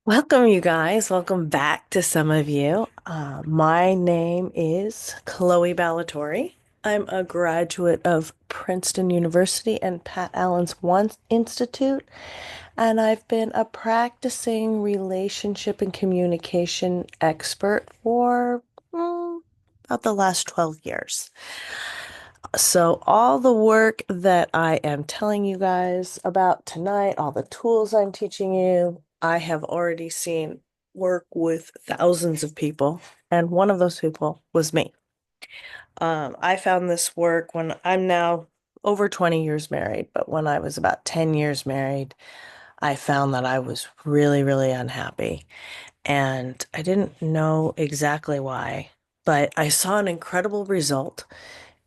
Welcome, you guys. Welcome back to some of you. My name is Chloe Ballatori. I'm a graduate of Princeton University and Pat Allen's One Institute, and I've been a practicing relationship and communication expert for about the last 12 years. So, all the work that I am telling you guys about tonight, all the tools I'm teaching you, I have already seen work with thousands of people, and one of those people was me. I found this work when I'm now over 20 years married, but when I was about 10 years married, I found that I was really, really unhappy. And I didn't know exactly why, but I saw an incredible result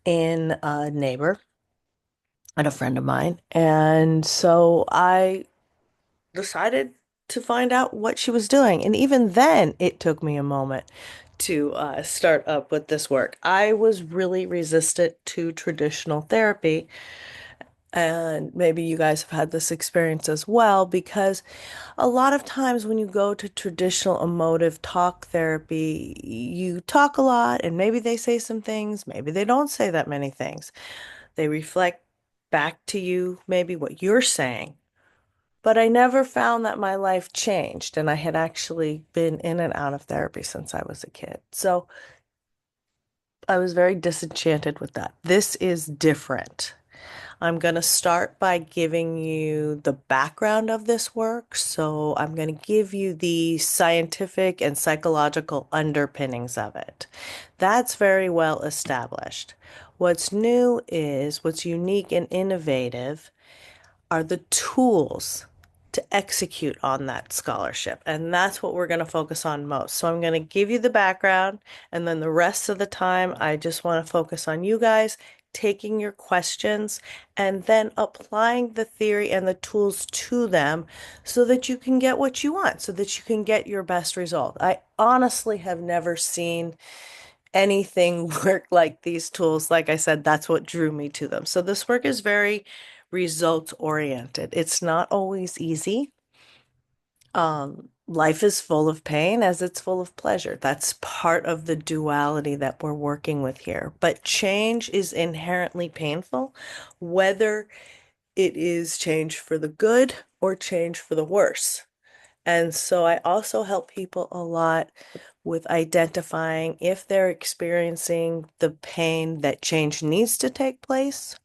in a neighbor and a friend of mine. And so I decided to find out what she was doing. And even then, it took me a moment to start up with this work. I was really resistant to traditional therapy. And maybe you guys have had this experience as well, because a lot of times when you go to traditional emotive talk therapy, you talk a lot, and maybe they say some things, maybe they don't say that many things. They reflect back to you maybe what you're saying. But I never found that my life changed, and I had actually been in and out of therapy since I was a kid. So I was very disenchanted with that. This is different. I'm going to start by giving you the background of this work. So I'm going to give you the scientific and psychological underpinnings of it. That's very well established. What's new is what's unique and innovative are the tools to execute on that scholarship. And that's what we're going to focus on most. So I'm going to give you the background, and then the rest of the time, I just want to focus on you guys taking your questions and then applying the theory and the tools to them so that you can get what you want, so that you can get your best result. I honestly have never seen anything work like these tools. Like I said, that's what drew me to them. So this work is very results oriented. It's not always easy. Life is full of pain as it's full of pleasure. That's part of the duality that we're working with here. But change is inherently painful, whether it is change for the good or change for the worse. And so I also help people a lot with identifying if they're experiencing the pain that change needs to take place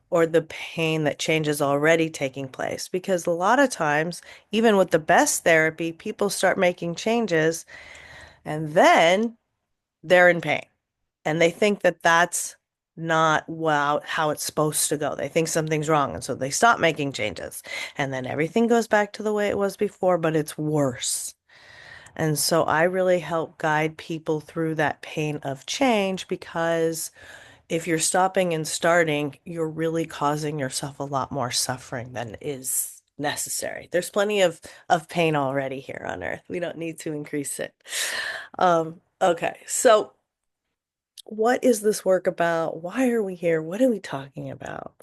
or the pain that change is already taking place. Because a lot of times, even with the best therapy, people start making changes and then they're in pain. And they think that that's not well how it's supposed to go. They think something's wrong. And so they stop making changes. And then everything goes back to the way it was before, but it's worse. And so I really help guide people through that pain of change because if you're stopping and starting, you're really causing yourself a lot more suffering than is necessary. There's plenty of pain already here on Earth. We don't need to increase it. Okay, so what is this work about? Why are we here? What are we talking about?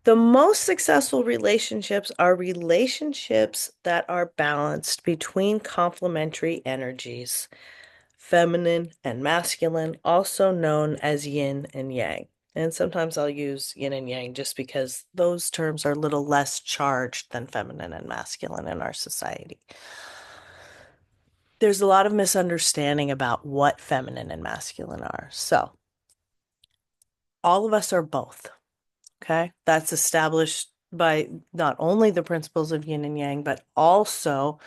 The most successful relationships are relationships that are balanced between complementary energies, feminine and masculine, also known as yin and yang. And sometimes I'll use yin and yang just because those terms are a little less charged than feminine and masculine in our society. There's a lot of misunderstanding about what feminine and masculine are. So, all of us are both. Okay. That's established by not only the principles of yin and yang, but also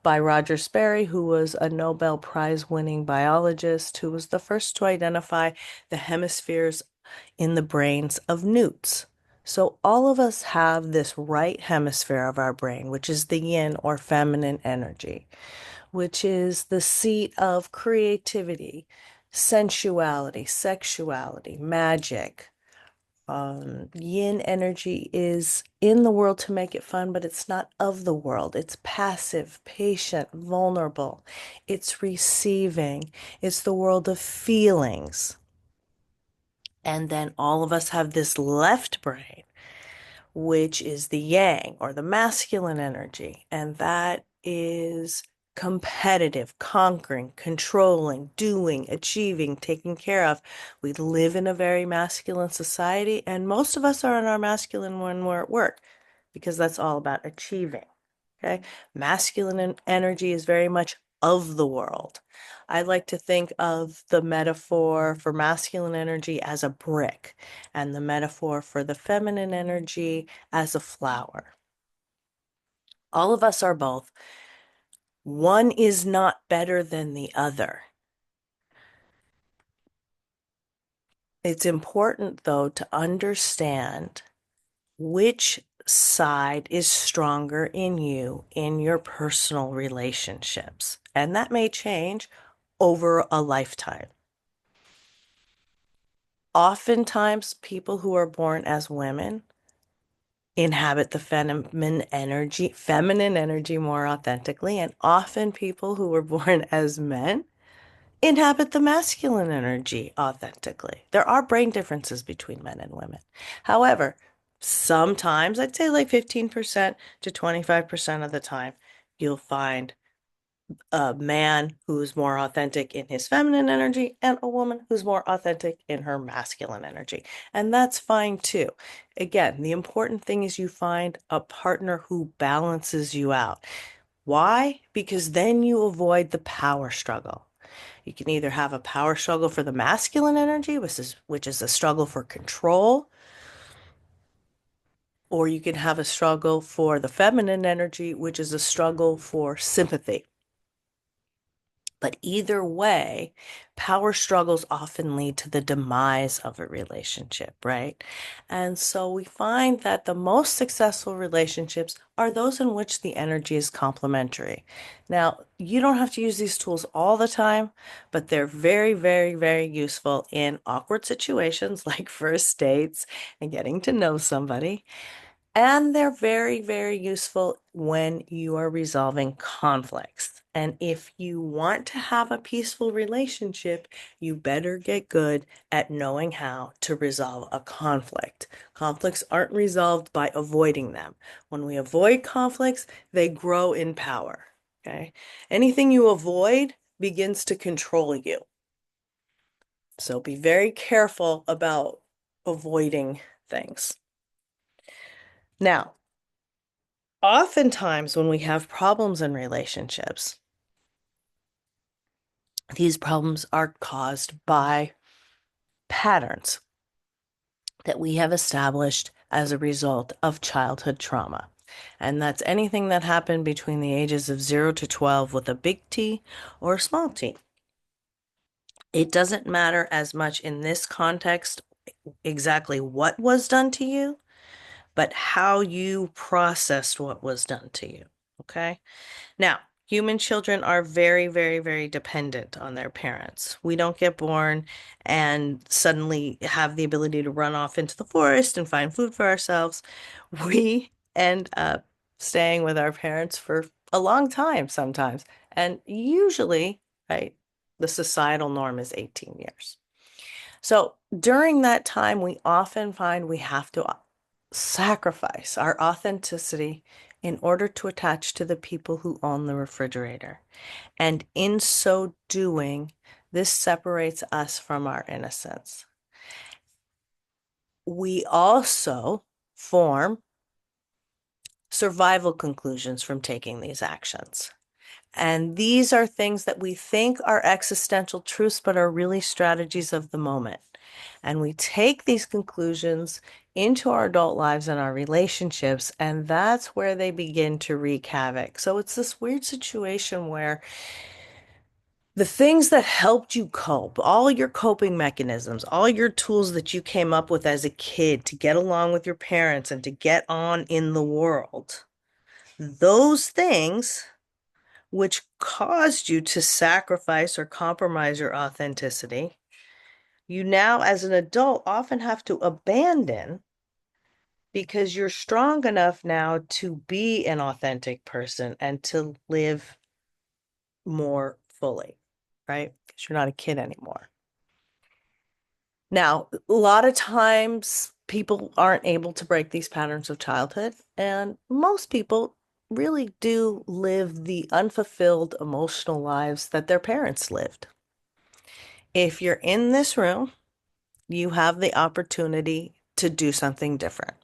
by Roger Sperry, who was a Nobel Prize winning biologist who was the first to identify the hemispheres in the brains of newts. So all of us have this right hemisphere of our brain, which is the yin or feminine energy, which is the seat of creativity, sensuality, sexuality, magic. Yin energy is in the world to make it fun, but it's not of the world. It's passive, patient, vulnerable. It's receiving. It's the world of feelings. And then all of us have this left brain, which is the yang or the masculine energy. And that is competitive, conquering, controlling, doing, achieving, taking care of. We live in a very masculine society, and most of us are in our masculine when we're at work because that's all about achieving. Okay. Masculine energy is very much of the world. I like to think of the metaphor for masculine energy as a brick and the metaphor for the feminine energy as a flower. All of us are both. One is not better than the other. It's important, though, to understand which side is stronger in you in your personal relationships. And that may change over a lifetime. Oftentimes, people who are born as women inhabit the feminine energy more authentically, and often people who were born as men inhabit the masculine energy authentically. There are brain differences between men and women. However, sometimes, I'd say like 15% to 25% of the time, you'll find a man who's more authentic in his feminine energy and a woman who's more authentic in her masculine energy. And that's fine too. Again, the important thing is you find a partner who balances you out. Why? Because then you avoid the power struggle. You can either have a power struggle for the masculine energy, which is a struggle for control, or you can have a struggle for the feminine energy, which is a struggle for sympathy. But either way, power struggles often lead to the demise of a relationship, right? And so we find that the most successful relationships are those in which the energy is complementary. Now, you don't have to use these tools all the time, but they're very, very, very useful in awkward situations like first dates and getting to know somebody. And they're very, very useful when you are resolving conflicts. And if you want to have a peaceful relationship, you better get good at knowing how to resolve a conflict. Conflicts aren't resolved by avoiding them. When we avoid conflicts, they grow in power. Okay? Anything you avoid begins to control you. So be very careful about avoiding things. Now, oftentimes, when we have problems in relationships, these problems are caused by patterns that we have established as a result of childhood trauma. And that's anything that happened between the ages of 0 to 12 with a big T or a small t. It doesn't matter as much in this context exactly what was done to you, but how you processed what was done to you. Okay? Now, human children are very, very, very dependent on their parents. We don't get born and suddenly have the ability to run off into the forest and find food for ourselves. We end up staying with our parents for a long time sometimes. And usually, right, the societal norm is 18 years. So during that time, we often find we have to sacrifice our authenticity in order to attach to the people who own the refrigerator. And in so doing, this separates us from our innocence. We also form survival conclusions from taking these actions. And these are things that we think are existential truths, but are really strategies of the moment. And we take these conclusions into our adult lives and our relationships, and that's where they begin to wreak havoc. So it's this weird situation where the things that helped you cope, all your coping mechanisms, all your tools that you came up with as a kid to get along with your parents and to get on in the world, those things which caused you to sacrifice or compromise your authenticity, you now, as an adult, often have to abandon because you're strong enough now to be an authentic person and to live more fully, right? Because you're not a kid anymore. Now, a lot of times people aren't able to break these patterns of childhood, and most people really do live the unfulfilled emotional lives that their parents lived. If you're in this room, you have the opportunity to do something different.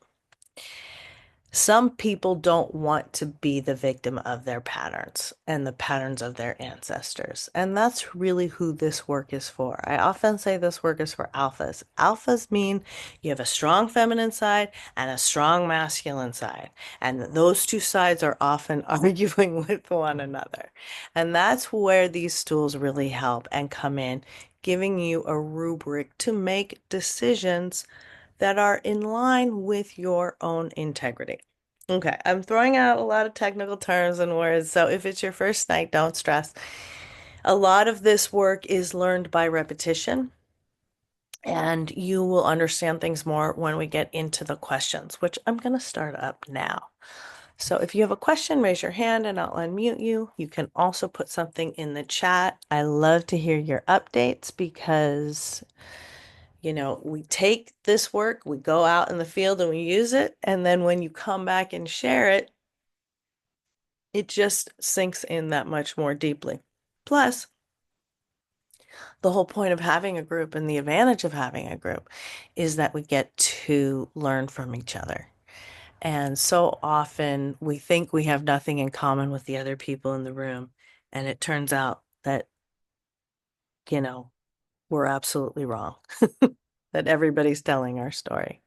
Some people don't want to be the victim of their patterns and the patterns of their ancestors. And that's really who this work is for. I often say this work is for alphas. Alphas mean you have a strong feminine side and a strong masculine side. And those two sides are often arguing with one another. And that's where these tools really help and come in, giving you a rubric to make decisions that are in line with your own integrity. Okay, I'm throwing out a lot of technical terms and words, so if it's your first night, don't stress. A lot of this work is learned by repetition, and you will understand things more when we get into the questions, which I'm going to start up now. So if you have a question, raise your hand and I'll unmute you. You can also put something in the chat. I love to hear your updates because we take this work, we go out in the field and we use it. And then when you come back and share it, it just sinks in that much more deeply. Plus, the whole point of having a group and the advantage of having a group is that we get to learn from each other. And so often we think we have nothing in common with the other people in the room. And it turns out that, you know, we're absolutely wrong, that everybody's telling our story.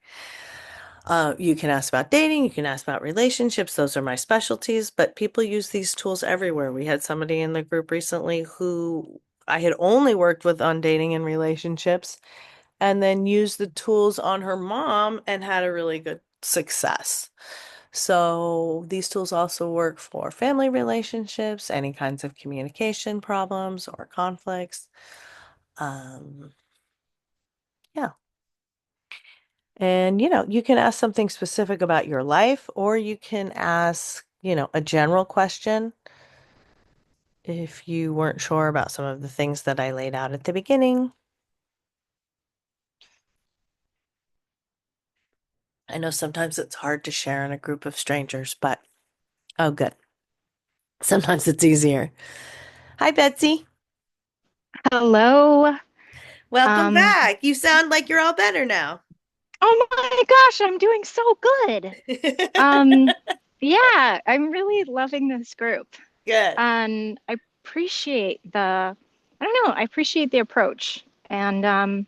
You can ask about dating, you can ask about relationships. Those are my specialties, but people use these tools everywhere. We had somebody in the group recently who I had only worked with on dating and relationships, and then used the tools on her mom and had a really good success. So these tools also work for family relationships, any kinds of communication problems or conflicts. Um, yeah. And, you can ask something specific about your life, or you can ask, a general question if you weren't sure about some of the things that I laid out at the beginning. I know sometimes it's hard to share in a group of strangers, but oh, good. Sometimes it's easier. Hi, Betsy. Hello. Welcome Um, back. You sound like you're all better now. oh my gosh, I'm doing so good. Um, yeah, I'm really loving this group. Good. And I appreciate I don't know, I appreciate the approach. And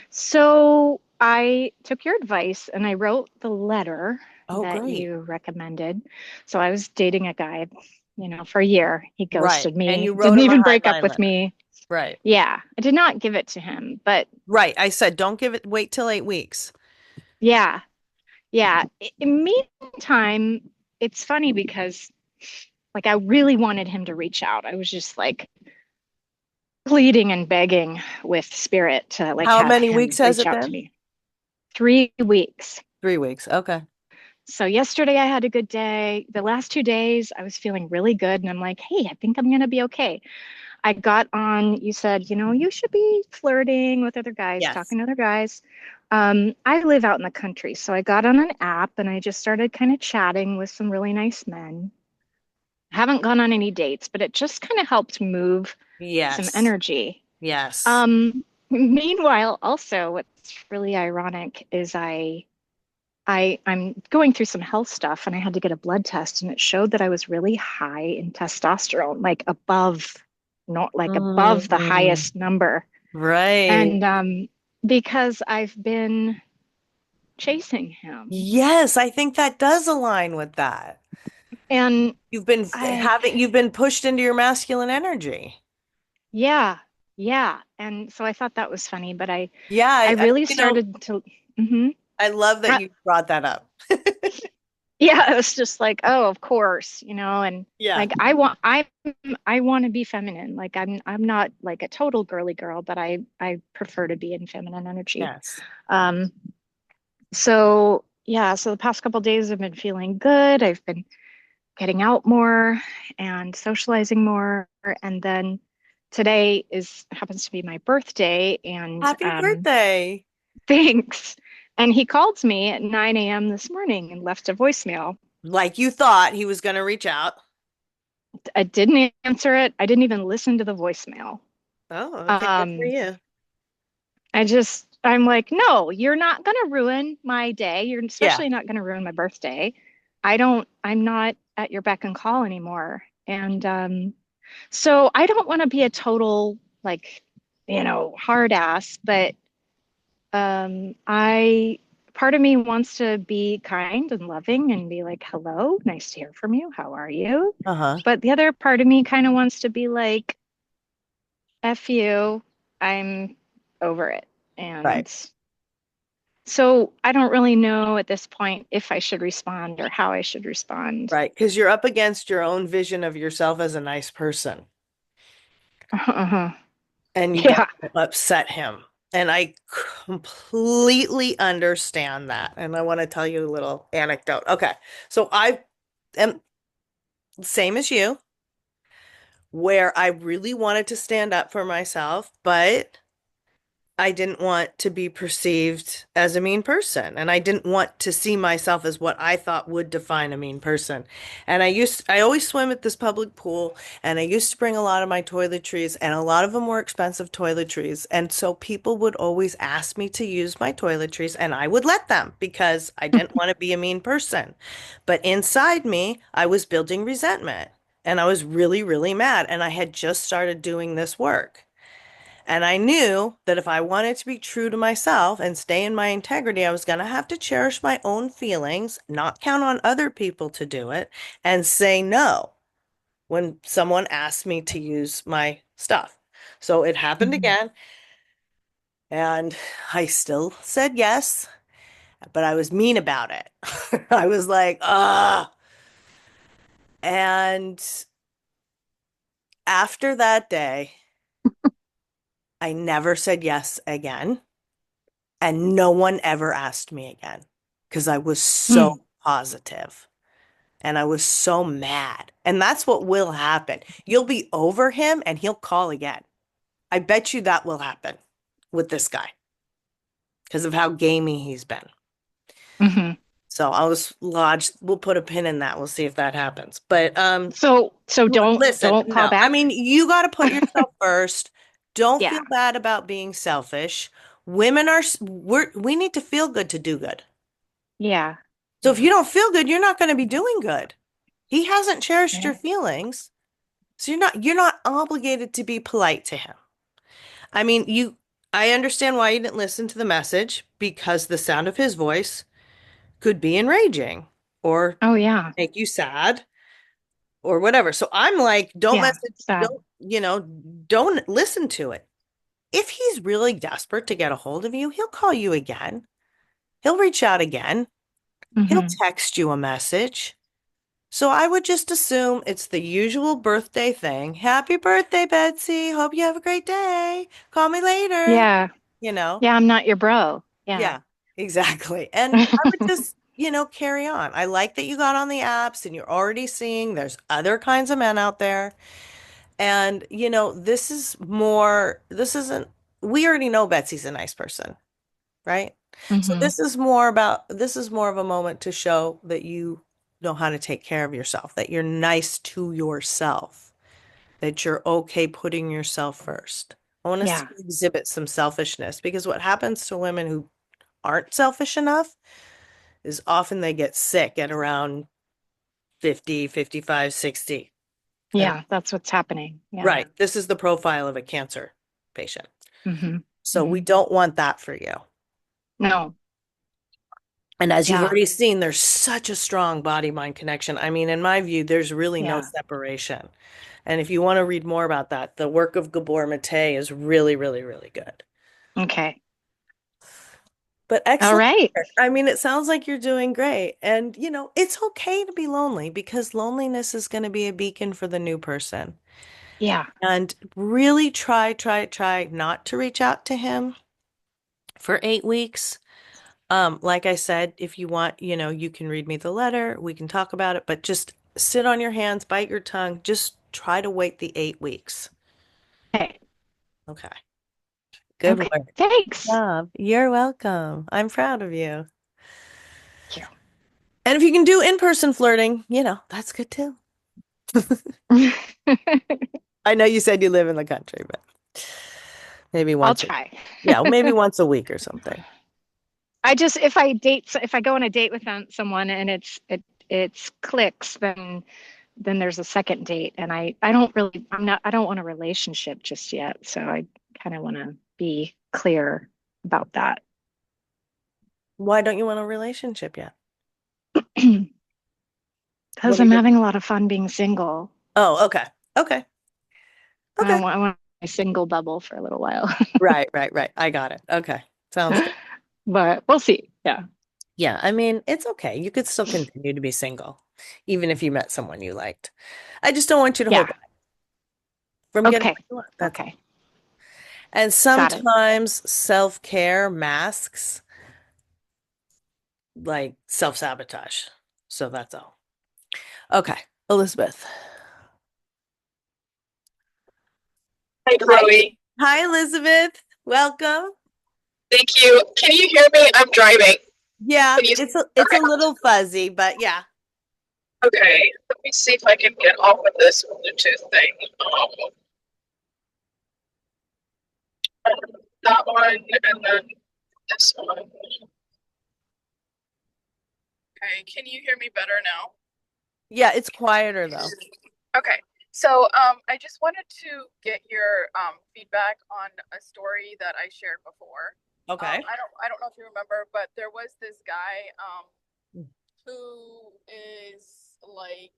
so I took your advice and I wrote the letter Oh, that great. you recommended. So I was dating a guy, for a year. He Right. ghosted And me, you wrote didn't him a even break up High-Line with letter. me. Right. Yeah, I did not give it to him, but Right. I said, don't give it, wait till 8 weeks. yeah. Yeah. In meantime, it's funny because like I really wanted him to reach out. I was just like pleading and begging with spirit to like How have many weeks him has reach it out to been? me. 3 weeks. 3 weeks. Okay. So yesterday I had a good day. The last 2 days I was feeling really good and I'm like, hey, I think I'm gonna be okay. I got on, you said, you should be flirting with other guys, Yes. talking to other guys. I live out in the country, so I got on an app and I just started kind of chatting with some really nice men. Haven't gone on any dates, but it just kind of helped move some Yes. energy. Yes. Meanwhile, also what's really ironic is I'm going through some health stuff and I had to get a blood test and it showed that I was really high in testosterone, like above, not like above the Mm, highest number. right. And because I've been chasing him. Yes, I think that does align with that. And I You've been pushed into your masculine energy. Yeah, yeah. And so I thought that was funny, but Yeah, I really started to, hmm I love that Uh, you brought that up. yeah, it was just like, oh, of course, and Yeah. like I want to be feminine. Like I'm not like a total girly girl, but I prefer to be in feminine energy. Yes. Um, so yeah, so the past couple days I've been feeling good. I've been getting out more and socializing more, and then today is happens to be my birthday, and Happy birthday. thanks. And he called me at 9 a.m. this morning and left a voicemail. Like you thought he was going to reach out. I didn't answer it. I didn't even listen to the voicemail. Oh, okay. Good for Um, you. I'm like, no, you're not gonna ruin my day. You're Yeah. especially not gonna ruin my birthday. I'm not at your beck and call anymore. And so I don't want to be a total like, hard ass, but I part of me wants to be kind and loving and be like, hello, nice to hear from you. How are you? Uh-huh. But the other part of me kind of wants to be like, F you, I'm over it. Right. And so I don't really know at this point if I should respond or how I should respond. Right. Because you're up against your own vision of yourself as a nice person, Uh-huh. and you don't Yeah. upset him. And I completely understand that. And I want to tell you a little anecdote. Okay. So I am same as you, where I really wanted to stand up for myself, but I didn't want to be perceived as a mean person, and I didn't want to see myself as what I thought would define a mean person. And I always swim at this public pool, and I used to bring a lot of my toiletries, and a lot of them were expensive toiletries. And so people would always ask me to use my toiletries, and I would let them because I didn't want to be a mean person. But inside me, I was building resentment, and I was really, really mad, and I had just started doing this work. And I knew that if I wanted to be true to myself and stay in my integrity, I was going to have to cherish my own feelings, not count on other people to do it, and say no when someone asked me to use my stuff. So it happened Mhm. again, and I still said yes, but I was mean about it. I was like, ah. And after that day, I never said yes again. And no one ever asked me again because I was so Hmm. positive and I was so mad. And that's what will happen. You'll be over him and he'll call again. I bet you that will happen with this guy because of how gamey he's been. Hmm. So I'll just lodge, we'll put a pin in that. We'll see if that happens. But So listen, don't call no. I back. mean, you got to put yourself first. Don't Yeah. feel bad about being selfish. We need to feel good to do good. Yeah. So if Yeah. you don't feel good, you're not going to be doing good. He hasn't cherished your Yeah. feelings, so you're not obligated to be polite to him. I mean, I understand why you didn't listen to the message because the sound of his voice could be enraging or Oh yeah. make you sad or whatever. So I'm like, don't Yeah. message, Sad. don't listen to it. If he's really desperate to get a hold of you, he'll call you again. He'll reach out again. He'll Hmm. text you a message. So I would just assume it's the usual birthday thing. Happy birthday, Betsy. Hope you have a great day. Call me later. Yeah. You know? Yeah, I'm not your bro. Yeah. Yeah, exactly. And I would just, carry on. I like that you got on the apps and you're already seeing there's other kinds of men out there. And, this isn't, we already know Betsy's a nice person, right? So Hmm. this is more of a moment to show that you know how to take care of yourself, that you're nice to yourself, that you're okay putting yourself first. I want to see Yeah. you exhibit some selfishness because what happens to women who aren't selfish enough is often they get sick at around 50, 55, 60. And Yeah. That's what's happening. Yeah. right, this is the profile of a cancer patient. Hmm. So we Hmm. don't want that for you. No. And as you've Yeah. already seen, there's such a strong body-mind connection. I mean, in my view, there's really no Yeah. separation. And if you want to read more about that, the work of Gabor Mate is really, really, really good. Okay. But All excellent right. work. I mean, it sounds like you're doing great. And, it's okay to be lonely because loneliness is going to be a beacon for the new person. Yeah. And really try not to reach out to him for 8 weeks. Like I said, if you want, you can read me the letter, we can talk about it, but just sit on your hands, bite your tongue, just try to wait the 8 weeks. Okay. Okay. Good Okay. work. Thanks. Job. You're welcome. I'm proud of you. Thank you. And if you can do in-person flirting, that's good too. I know you said you live in the country, but maybe I'll once a, try. yeah, maybe once a week or something. I just if I go on a date with someone and it's clicks, then there's a second date, and I don't really I don't want a relationship just yet, so I kind of want to be clear about that. Why don't you want a relationship yet? What Because are I'm you? having a lot of fun being single. Oh, okay. Okay. Okay. I want my single bubble for a little while, Right, right, right. I got it. Okay. Sounds good. but we'll see. Yeah. Yeah, I mean, it's okay. You could still continue to be single, even if you met someone you liked. I just don't want you to hold Yeah. back from getting Okay. what you want. That's all. Okay. And Got it. sometimes self-care masks like self-sabotage. So that's all. Okay, Elizabeth. Hi, Hi. Chloe. Hi, Elizabeth. Welcome. Thank you. Can you hear me? I'm driving. Yeah, Can you? it's a Okay. little fuzzy, but yeah. Okay. Let me see if I can get off of this Bluetooth thing. That one and then this one. Okay. Can you hear me better now? Yeah, it's quieter though. Okay. So, I just wanted to get your feedback on a story that I shared before. Okay. I don't know if you remember, but there was this guy who is like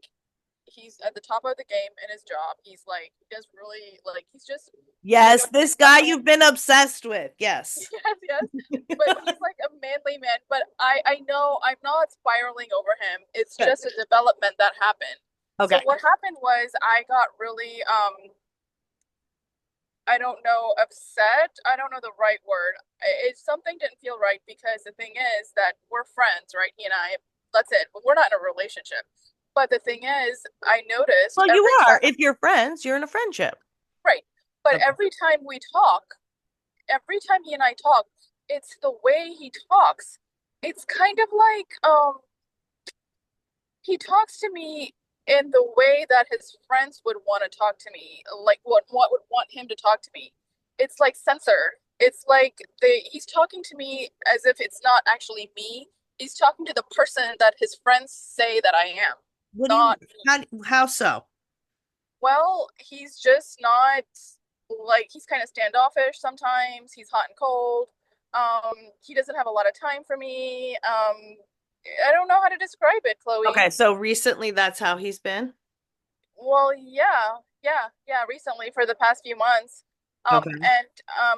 he's at the top of the game in his job. He's like he does really like he's just Yes, doing this guy something. you've been obsessed with. Yes. Yes, yes. But he's like a manly man. But I know I'm not spiraling over him. It's Good. just a development that happened. So Okay. what happened was I got really I don't know, upset. I don't know the right word. It's something didn't feel right because the thing is that we're friends, right? He and I, that's it. But we're not in a relationship. But the thing is, I noticed Well, you every are. time, If you're friends, you're in a friendship. right? But Okay. every time he and I talk, it's the way he talks. It's kind of like he talks to me in the way that his friends would want to talk to me, like what would want him to talk to me. It's like censored. It's like he's talking to me as if it's not actually me. He's talking to the person that his friends say that I am, What do you not me. how so? Well, he's just not like he's kind of standoffish sometimes. He's hot and cold. He doesn't have a lot of time for me. I don't know how to describe it, Chloe. Okay, so recently that's how he's been. Well, yeah, recently for the past few months. Okay. And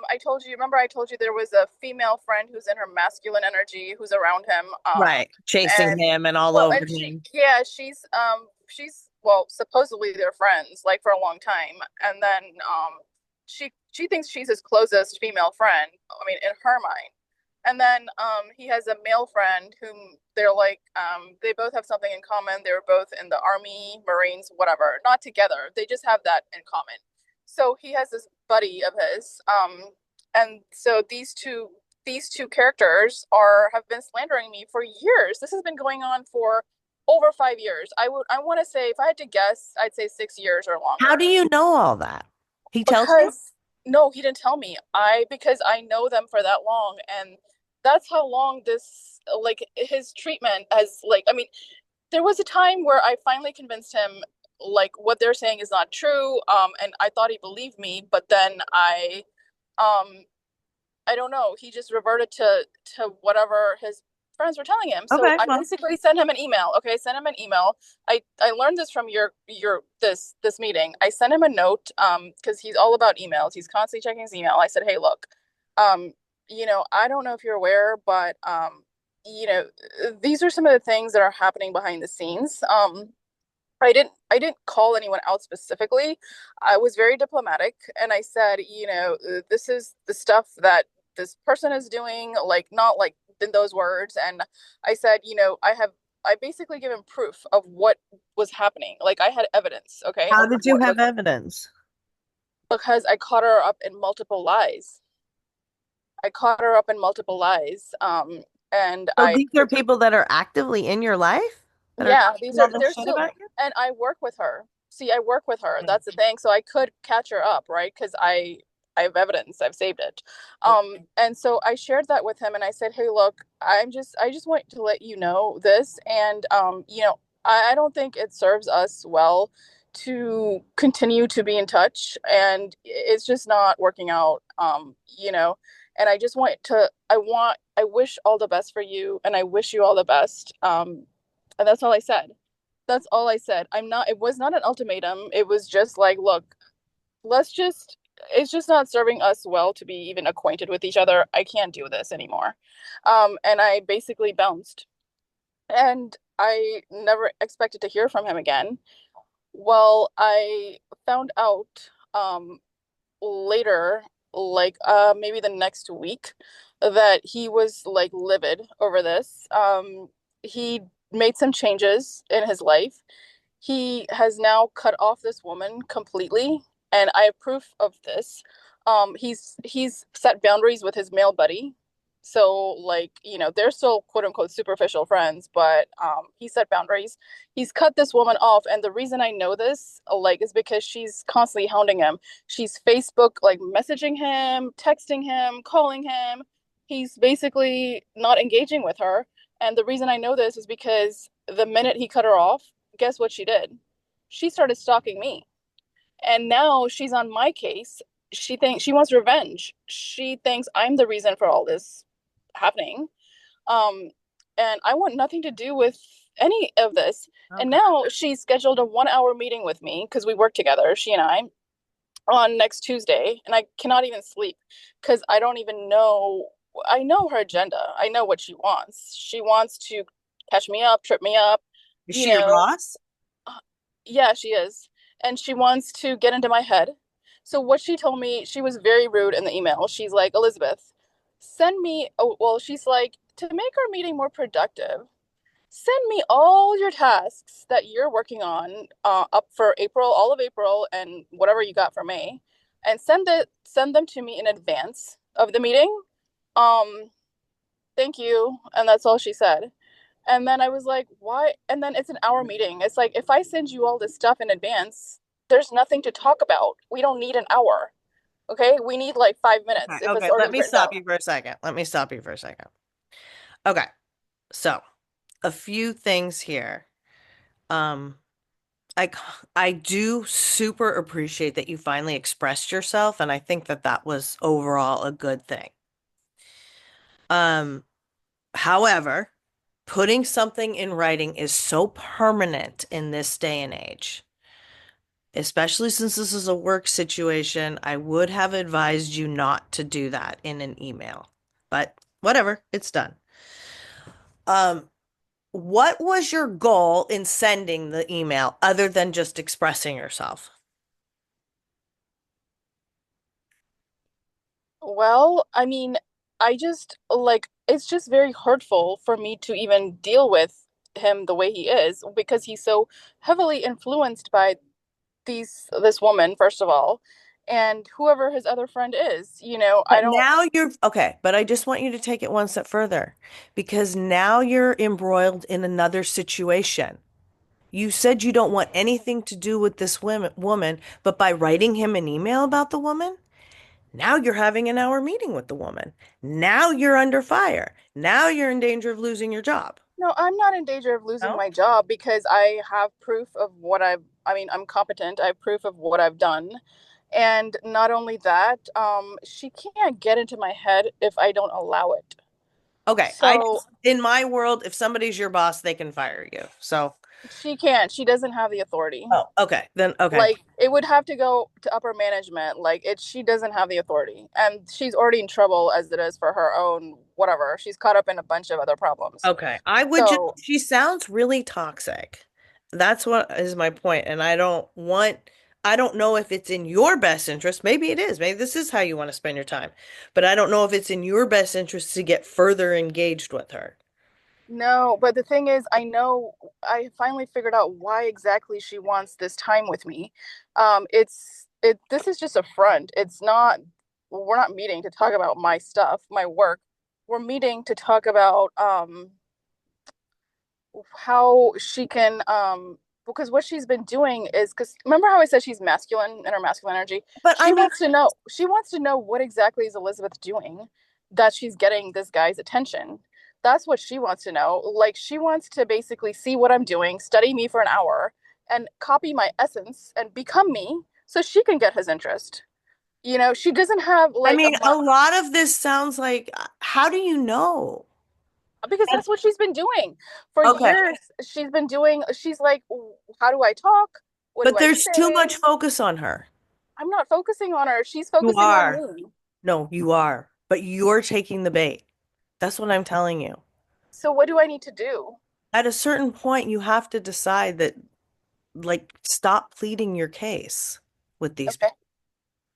I told you, remember I told you there was a female friend who's in her masculine energy who's around him. Right. Chasing And him and all well, over and him. yeah, she's well, supposedly they're friends, like for a long time. And then she thinks she's his closest female friend. I mean, in her mind. And then he has a male friend whom they're like they both have something in common. They were both in the army, Marines, whatever. Not together. They just have that in common. So he has this buddy of his, and so these two characters are have been slandering me for years. This has been going on for over 5 years. I want to say if I had to guess, I'd say 6 years or How do longer. you know all that? He tells you? Because no, he didn't tell me. I because I know them for that long, and that's how long this like his treatment as like I mean, there was a time where I finally convinced him like what they're saying is not true, and I thought he believed me, but then um I don't know. He just reverted to whatever his friends were telling him. So Okay, I well, basically sent him an email. Okay, I sent him an email. I learned this from your this meeting. I sent him a note because he's all about emails. He's constantly checking his email. I said, "Hey, look, um I don't know if you're aware, but you know, these are some of the things that are happening behind the scenes. I didn't call anyone out specifically. I was very diplomatic and I said, this is the stuff that this person is doing, like not like in those words. And I said, I basically given proof of what was happening. Like I had evidence, okay, how of did you what was have evidence? because I caught her up in multiple lies. I caught her up in multiple lies. and So I these are people that are actively in your life that are yeah, talking these all are this they're shit still, about you? and I work with her. See, I work with her. Mm. That's the thing. So I could catch her up, right? Because I have evidence. I've saved it. And so I shared that with him, and I said, "Hey, look, I just want to let you know this, and I don't think it serves us well to continue to be in touch, and it's just not working out. And I just I wish all the best for you, and I wish you all the best. And that's all I said. That's all I said. It was not an ultimatum. It was just like, look, let's just, it's just not serving us well to be even acquainted with each other. I can't do this anymore. And I basically bounced. And I never expected to hear from him again. Well, I found out later, like maybe the next week, that he was like livid over this. He made some changes in his life. He has now cut off this woman completely, and I have proof of this. He's set boundaries with his male buddy. So like, they're still quote unquote superficial friends, but he set boundaries. He's cut this woman off, and the reason I know this, like, is because she's constantly hounding him. She's Facebook like messaging him, texting him, calling him. He's basically not engaging with her. And the reason I know this is because the minute he cut her off, guess what she did? She started stalking me. And now she's on my case. She thinks she wants revenge. She thinks I'm the reason for all this happening. Um, and I want nothing to do with any of this. And Okay. now she's scheduled a 1 hour meeting with me because we work together, she and I, on next Tuesday. And I cannot even sleep because I don't even know. I know her agenda. I know what she wants. She wants to catch me up, trip me up, Is you she your know, boss? yeah, she is. And she wants to get into my head. So what she told me, she was very rude in the email. She's like, Elizabeth, send me, oh, well, she's like, to make our meeting more productive, send me all your tasks that you're working on up for April, all of April, and whatever you got for May, and send them to me in advance of the meeting. Um, Thank you. And that's all she said. And then I was like, why? And then it's an hour meeting. It's like, if I send you all this stuff in advance, there's nothing to talk about. We don't need an hour. Okay. We need like 5 minutes Okay, if it's okay. already Let me written stop out. you for a second. Let me stop you for a second. Okay. So, a few things here. Um, I I do super appreciate that you finally expressed yourself, and I think that that was overall a good thing. Um, However, putting something in writing is so permanent in this day and age, especially since this is a work situation. I would have advised you not to do that in an email, but whatever, it's done. Um, what was your goal in sending the email other than just expressing yourself? Well, I mean, I just like, it's just very hurtful for me to even deal with him the way he is because he's so heavily influenced by this woman, first of all, and whoever his other friend is. I But don't. now you're okay, but I just want you to take it one step further because now you're embroiled in another situation. You said you don't want anything to do with this woman, but by writing him an email about the woman, now you're having an hour meeting with the woman. Now you're under fire. Now you're in danger of losing your job. No, I'm not in danger of losing No? my job because I have proof of what I mean, I'm competent. I have proof of what I've done. And not only that, she can't get into my head if I don't allow it. Okay, I So just, in my world, if somebody's your boss, they can fire you. So, she can't. She doesn't have the authority. oh, okay, then okay. Like it would have to go to upper management. Like she doesn't have the authority. And she's already in trouble as it is for her own whatever. She's caught up in a bunch of other problems. Okay. I would just, So she sounds really toxic. That's what is my point. And I don't know if it's in your best interest. Maybe it is. Maybe this is how you want to spend your time. But I don't know if it's in your best interest to get further engaged with her. no, but the thing is, I know I finally figured out why exactly she wants this time with me. This is just a front. It's not, we're not meeting to talk about my stuff, my work. we're meeting to talk about how she can because what she's been doing is because remember how I said she's masculine in her masculine energy. But I mean, She wants to know what exactly is Elizabeth doing that she's getting this guy's attention. That's what she wants to know. Like she wants to basically see what I'm doing, study me for an hour, and copy my essence and become me so she can get his interest. She doesn't have I like a mean, a lot of this sounds like, how do you know? because And- that's what she's been doing for Okay. years. She's like, how do I talk? What do But I there's too say? much focus on her. I'm not focusing on her. She's You focusing on are. me. No, you are. But you're taking the bait. That's what I'm telling you. So what do I need to do? At a certain point, you have to decide that, like, stop pleading your case with these Okay. people.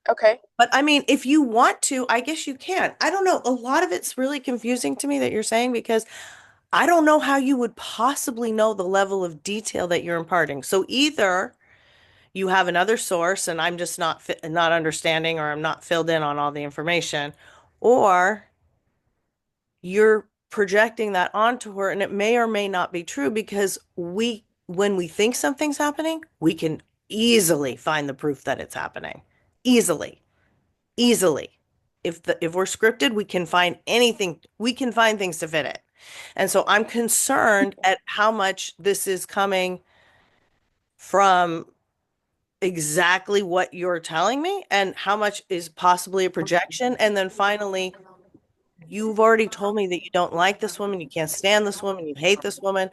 Okay. But I mean, if you want to, I guess you can. I don't know. A lot of it's really confusing to me that you're saying because I don't know how you would possibly know the level of detail that you're imparting. So either you have another source and I'm just not understanding or I'm not filled in on all the information, or you're projecting that onto her and it may or may not be true because when we think something's happening, we can easily find the proof that it's happening. Easily. Easily. If we're scripted, we can find anything, we can find things to fit it. And so I'm concerned at how much this is coming from exactly what you're telling me and how much is possibly a projection. And then finally, you've already told me that you don't like this woman, you can't stand this woman, you hate this woman,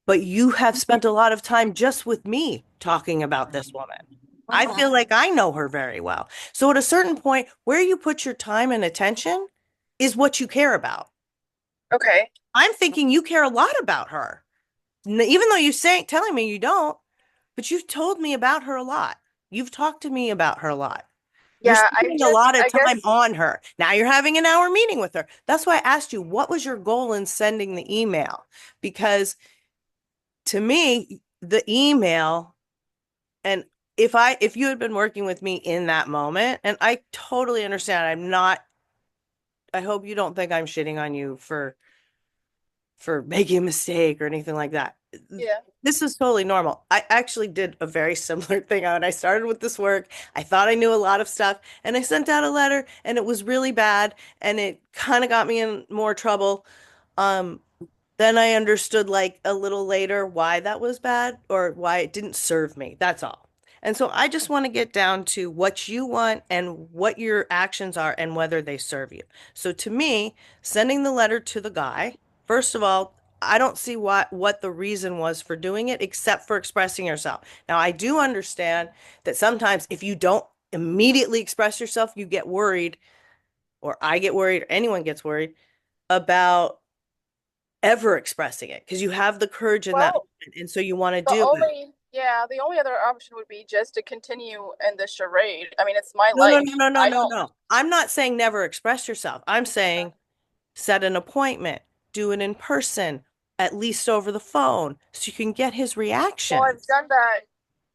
but you have spent a lot of time just with me talking about this woman. I feel like I know her very well. So at a certain point, where you put your time and attention is what you care about. Okay. I'm thinking you care a lot about her, even though you say telling me you don't, but you've told me about her a lot. You've talked to me about her a lot. You're Yeah, spending a lot of I time guess, on her. Now you're having an hour meeting with her. That's why I asked you, what was your goal in sending the email? Because to me, the email, and if you had been working with me in that moment, and I totally understand, I hope you don't think I'm shitting on you for making a mistake or anything like that. yeah. This is totally normal. I actually did a very similar thing when I started with this work. I thought I knew a lot of stuff and I sent out a letter and it was really bad and it kind of got me in more trouble. Um, then I understood like a little later why that was bad or why it didn't serve me. That's all. And so I just want to get down to what you want and what your actions are and whether they serve you. So to me, sending the letter to the guy, first of all, I don't see what the reason was for doing it except for expressing yourself. Now, I do understand that sometimes if you don't immediately express yourself, you get worried, or I get worried, or anyone gets worried about ever expressing it because you have the courage in that Well, moment, and so you want to do it. the only other option would be just to continue in the charade. I mean, it's my No, no, life. no, no, no, I no, don't, no. I'm not saying never express yourself. I'm saying set an appointment, do it in person, at least over the phone, so you can get his well, reaction. I've done that.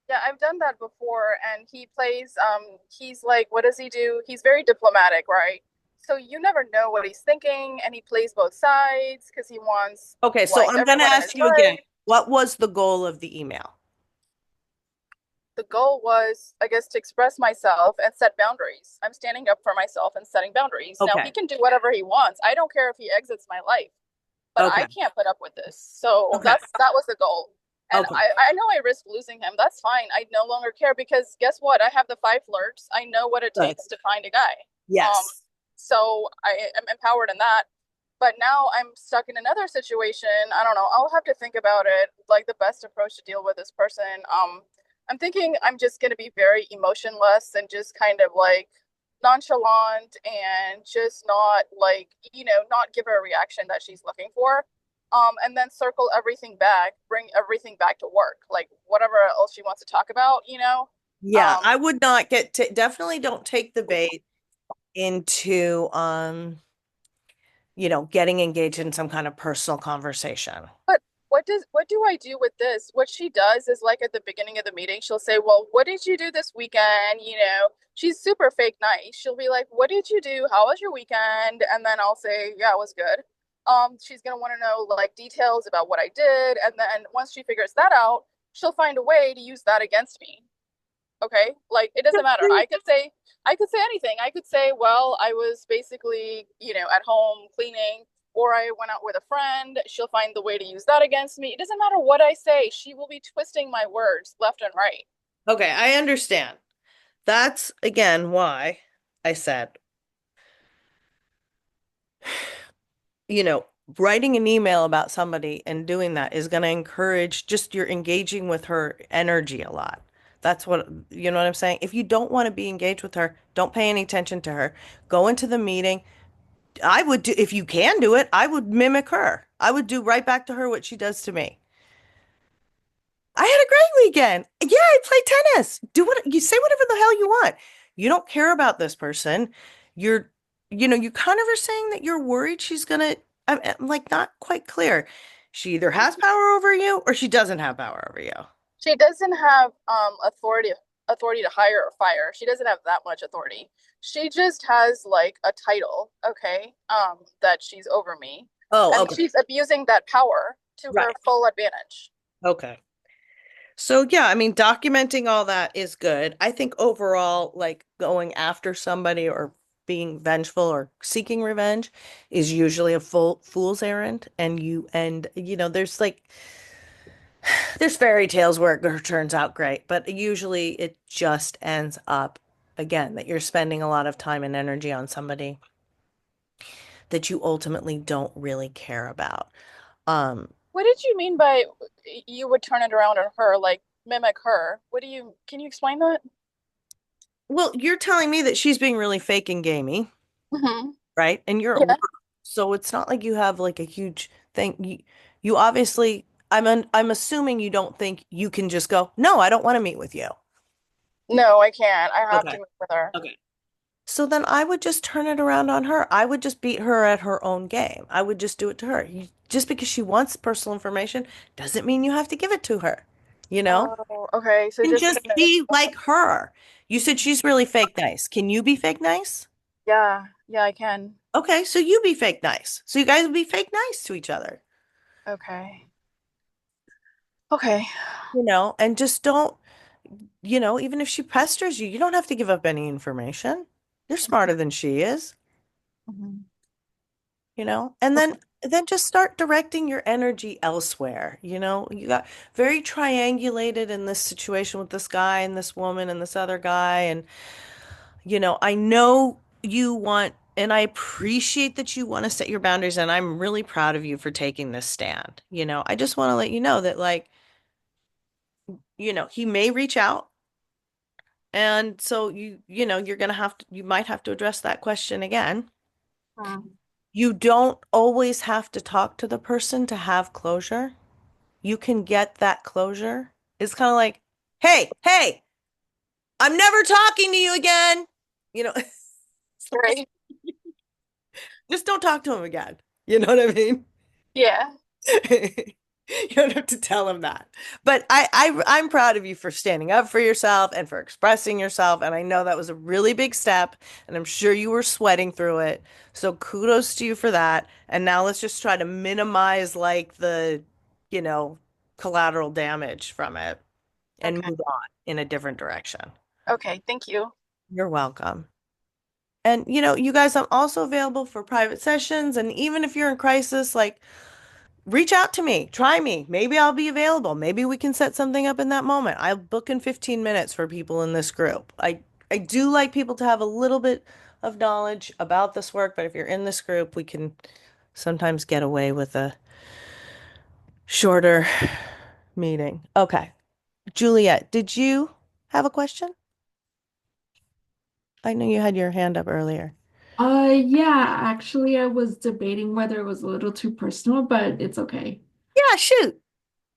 Yeah, I've done that before, and he's like, what does he do? He's very diplomatic, right? So you never know what he's thinking, and he plays both sides because he wants Okay, so like I'm going to everyone in ask his you again. life. What was the goal of the email? The goal was, I guess, to express myself and set boundaries. I'm standing up for myself and setting boundaries. Now he Okay. can do whatever he wants. I don't care if he exits my life, but I Okay. can't put up with this. So Okay. that was the goal. And Okay. I know I risked losing him. That's fine. I no longer care because guess what? I have the 5 flirts. I know what it Good. takes to find a guy. Um, Yes. so I am empowered in that. But now I'm stuck in another situation. I don't know. I'll have to think about it, like the best approach to deal with this person. I'm thinking I'm just gonna be very emotionless and just kind of like nonchalant and just not like, not give her a reaction that she's looking for. And then circle everything back, bring everything back to work, like whatever else she wants to talk about. Yeah, Um, I would not get to definitely don't take the bait into getting engaged in some kind of personal conversation. but what do I do with this? What she does is like at the beginning of the meeting, she'll say, "Well, what did you do this weekend?" She's super fake nice. She'll be like, "What did you do? How was your weekend?" And then I'll say, "Yeah, it was good." She's gonna want to know like details about what I did, and then once she figures that out, she'll find a way to use that against me. Okay, like it doesn't matter. I could say anything. I could say, well, I was basically, at home cleaning, or I went out with a friend. She'll find the way to use that against me. It doesn't matter what I say. She will be twisting my words left and right. Okay, I understand. That's again why I said, you know, writing an email about somebody and doing that is going to encourage just you're engaging with her energy a lot. That's what, you know what I'm saying? If you don't want to be engaged with her, don't pay any attention to her. Go into the meeting. I would do, if you can do it, I would mimic her. I would do right back to her what she does to me. I had a great weekend. Yeah, I played tennis. Do what you say, whatever the hell you want. You don't care about this person. You're, you kind of are saying that you're worried she's gonna, I'm like not quite clear. She either has power over you or she doesn't have power over you. She doesn't have authority to hire or fire. She doesn't have that much authority. She just has like a title, okay, that she's over me, Oh, and okay. she's abusing that power to her Right. full advantage. Okay. So yeah, I mean, documenting all that is good. I think overall, like going after somebody or being vengeful or seeking revenge is usually a full fool's errand. There's like there's fairy tales where it turns out great, but usually it just ends up again that you're spending a lot of time and energy on somebody that you ultimately don't really care about. Um, What did you mean by you would turn it around on her, like mimic her? Can you explain that? well, you're telling me that she's being really fake and gamey, Hmm. right? And you're at Yeah. work. So it's not like you have like a huge thing. You obviously, I'm assuming you don't think you can just go, no, I don't want to meet with you. No, I can't. I have to Okay. meet with her. Okay. So then I would just turn it around on her. I would just beat her at her own game. I would just do it to her. Just because she wants personal information doesn't mean you have to give it to her. You know? Oh, okay. So And just just be like her. You said she's really fake nice. Can you be fake nice? yeah, yeah, I can. Okay, so you be fake nice. So you guys will be fake nice to each other, Okay. Okay. and just don't, even if she pesters you, you don't have to give up any information. You're smarter than she is, Mhm. and then Okay. just start directing your energy elsewhere. You got very triangulated in this situation with this guy and this woman and this other guy. And, I know you want, and I appreciate that you want to set your boundaries. And I'm really proud of you for taking this stand. I just want to let you know that, like, he may reach out. And so you might have to address that question again. Hmm. You don't always have to talk to the person to have closure. You can get that closure. It's kind of like, hey, hey, I'm never talking to you again. It's like, Right. just don't talk to him again. You know what I mean? Yeah. You don't have to tell him that. But I'm proud of you for standing up for yourself and for expressing yourself. And I know that was a really big step, and I'm sure you were sweating through it. So kudos to you for that. And now let's just try to minimize like the, you know, collateral damage from it and Okay. move on in a different direction. Okay. Thank you. You're welcome. And you guys, I'm also available for private sessions. And even if you're in crisis, like reach out to me, try me. Maybe I'll be available. Maybe we can set something up in that moment. I'll book in 15 minutes for people in this group. I do like people to have a little bit of knowledge about this work, but if you're in this group, we can sometimes get away with a shorter meeting. Okay. Juliet, did you have a question? I know you had your hand up earlier. Yeah, actually, I was debating whether it was a little too personal, but it's okay. Yeah, shoot.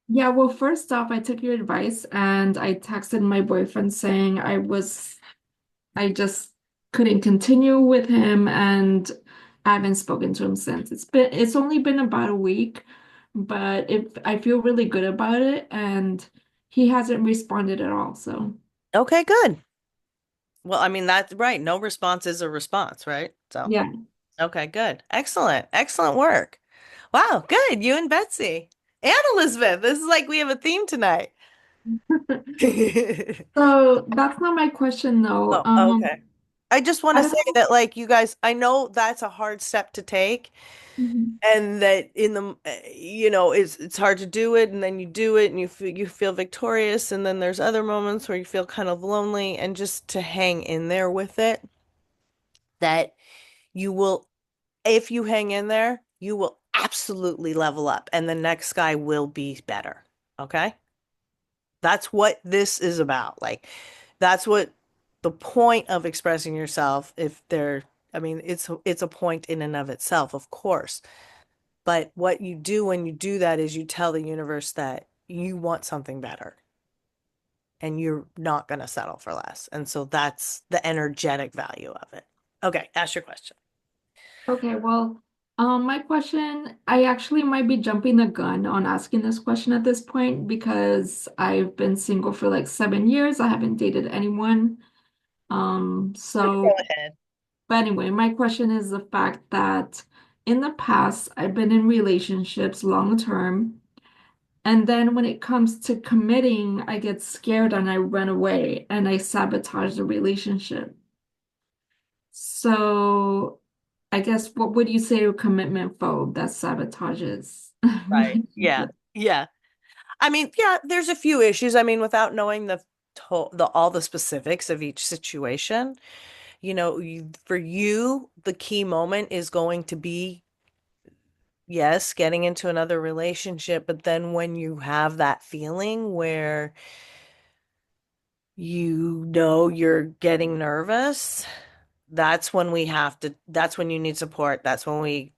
Yeah, well, first off, I took your advice and I texted my boyfriend saying I just couldn't continue with him and I haven't spoken to him since. It's only been about a week, but if I feel really good about it, and he hasn't responded at all. So Okay, good. Well, I mean, that's right. No response is a response, right? So, yeah. okay, good. Excellent. Excellent work. Wow, good. You and Betsy and Elizabeth. This is like we have a theme tonight. So that's not my question though. Oh, okay. I just want I to don't say that, like, you guys, I know that's a hard step to take, Mhm. and that in the, it's hard to do it, and then you do it, and you feel victorious, and then there's other moments where you feel kind of lonely, and just to hang in there with it, that you will, if you hang in there, you will absolutely level up, and the next guy will be better. Okay? That's what this is about. Like, that's what the point of expressing yourself, if there, I mean, it's a point in and of itself, of course. But what you do when you do that is you tell the universe that you want something better and you're not going to settle for less. And so that's the energetic value of it. Okay, ask your question. Okay, well, my question, I actually might be jumping the gun on asking this question at this point because I've been single for like 7 years. I haven't dated anyone. Go So, ahead. but anyway, my question is the fact that in the past, I've been in relationships long term, and then when it comes to committing, I get scared and I run away and I sabotage the relationship. So, I guess what would you say to a commitment phobe that sabotages Right. Yeah. relationship? Yeah. I mean, yeah, there's a few issues. I mean, without knowing the all the specifics of each situation, for you, the key moment is going to be, yes, getting into another relationship, but then when you have that feeling where you're getting nervous, that's when you need support. That's when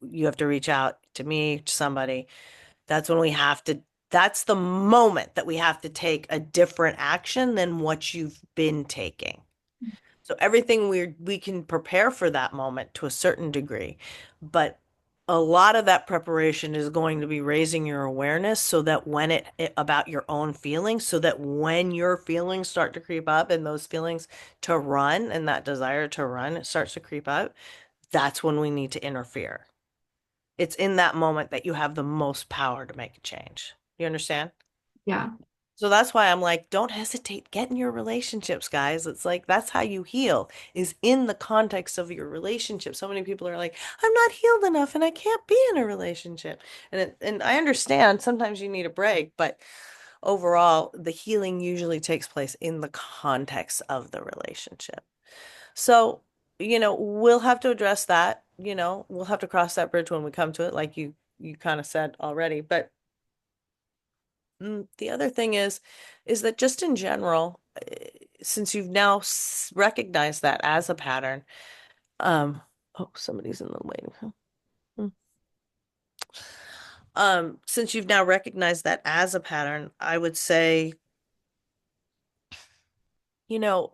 you have to reach out to me, to somebody. That's when we have to, that's the moment that we have to take a different action than what you've been taking. So everything we can prepare for that moment to a certain degree, but a lot of that preparation is going to be raising your awareness so that about your own feelings, so that when your feelings start to creep up and those feelings to run and that desire to run, it starts to creep up, that's when we need to interfere. It's in that moment that you have the most power to make a change. You understand? Yeah. So that's why I'm like, don't hesitate. Get in your relationships, guys. It's like that's how you heal, is in the context of your relationship. So many people are like, I'm not healed enough and I can't be in a relationship. And I understand sometimes you need a break, but overall, the healing usually takes place in the context of the relationship. So, we'll have to address that, we'll have to cross that bridge when we come to it, like you kind of said already. But the other thing is that just in general, since you've now recognized that as a pattern, oh, somebody's in the waiting room. Hmm. Since you've now recognized that as a pattern, I would say, you know,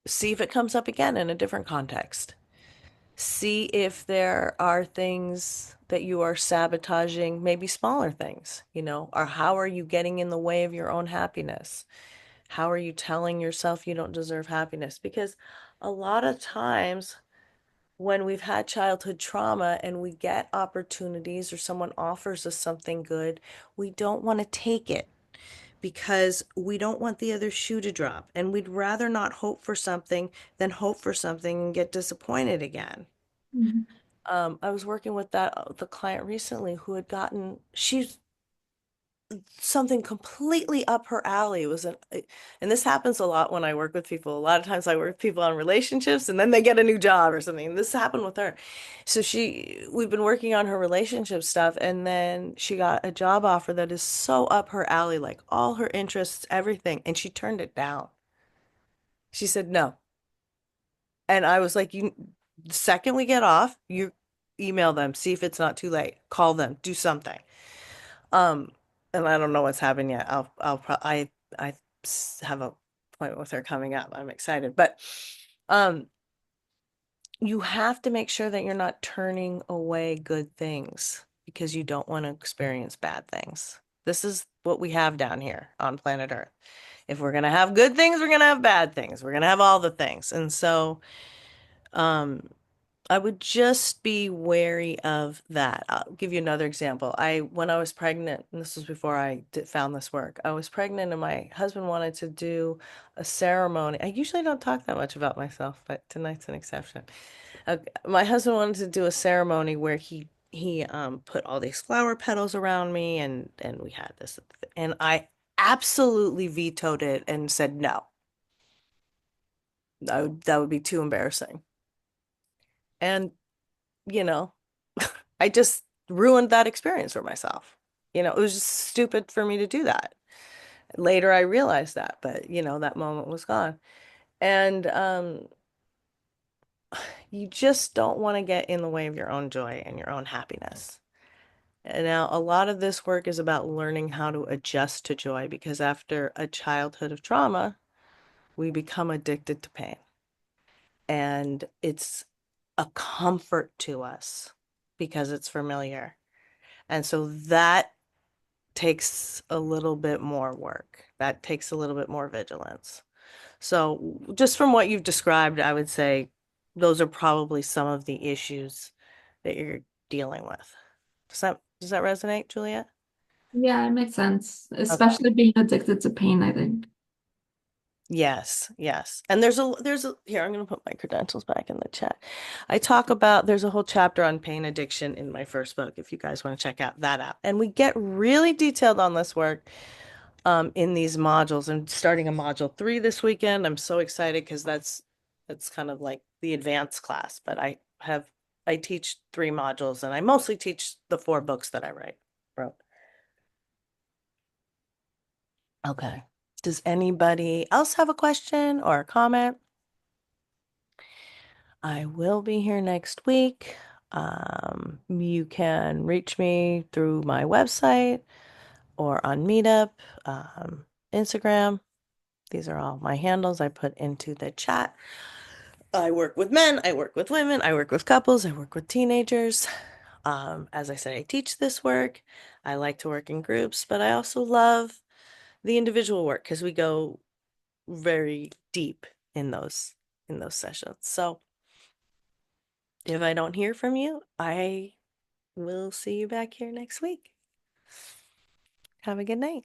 see if it comes up again in a different context. See if there are things that you are sabotaging, maybe smaller things, or how are you getting in the way of your own happiness? How are you telling yourself you don't deserve happiness? Because a lot of times when we've had childhood trauma and we get opportunities or someone offers us something good, we don't want to take it because we don't want the other shoe to drop. And we'd rather not hope for something than hope for something and get disappointed again. Mhm. I was working with the client recently who had gotten, she's something completely up her alley. And this happens a lot when I work with people. A lot of times I work with people on relationships and then they get a new job or something. This happened with her. So we've been working on her relationship stuff, and then she got a job offer that is so up her alley, like all her interests, everything, and she turned it down. She said no. And I was like, the second we get off, you email them, see if it's not too late, call them, do something. Um, and I don't know what's happened yet. I have a appointment with her coming up. I'm excited, but you have to make sure that you're not turning away good things. because you don't want to experience bad things. This is what we have down here on planet Earth. If we're going to have good things, we're going to have bad things. We're going to have all the things. And so, um, I would just be wary of that. I'll give you another example. When I was pregnant, and this was before found this work, I was pregnant and my husband wanted to do a ceremony. I usually don't talk that much about myself, but tonight's an exception. My husband wanted to do a ceremony where he put all these flower petals around me and we had this, and I absolutely vetoed it and said no. That would be too embarrassing. And you know, I just ruined that experience for myself. It was just stupid for me to do that. Later, I realized that, but that moment was gone. And you just don't want to get in the way of your own joy and your own happiness. And now, a lot of this work is about learning how to adjust to joy because after a childhood of trauma, we become addicted to pain. And it's a comfort to us because it's familiar. And so that takes a little bit more work. That takes a little bit more vigilance. So, just from what you've described, I would say those are probably some of the issues that you're dealing with. Does that resonate, Juliet? Yeah, it makes sense, Okay. especially being addicted to pain, I think. Yes, yes. And there's a here, I'm gonna put my credentials back in the chat. There's a whole chapter on pain addiction in my first book, if you guys want to check that out. And we get really detailed on this work in these modules. I'm starting a module 3 this weekend. I'm so excited because that's kind of like the advanced class, but I teach 3 modules and I mostly teach the 4 books that I wrote. Okay. Does anybody else have a question or a comment? I will be here next week. You can reach me through my website or on Meetup, Instagram. These are all my handles I put into the chat. I work with men, I work with women, I work with couples, I work with teenagers. As I said, I teach this work. I like to work in groups, but I also love the individual work because we go very deep in those sessions. So if I don't hear from you, I will see you back here next week. Have a good night.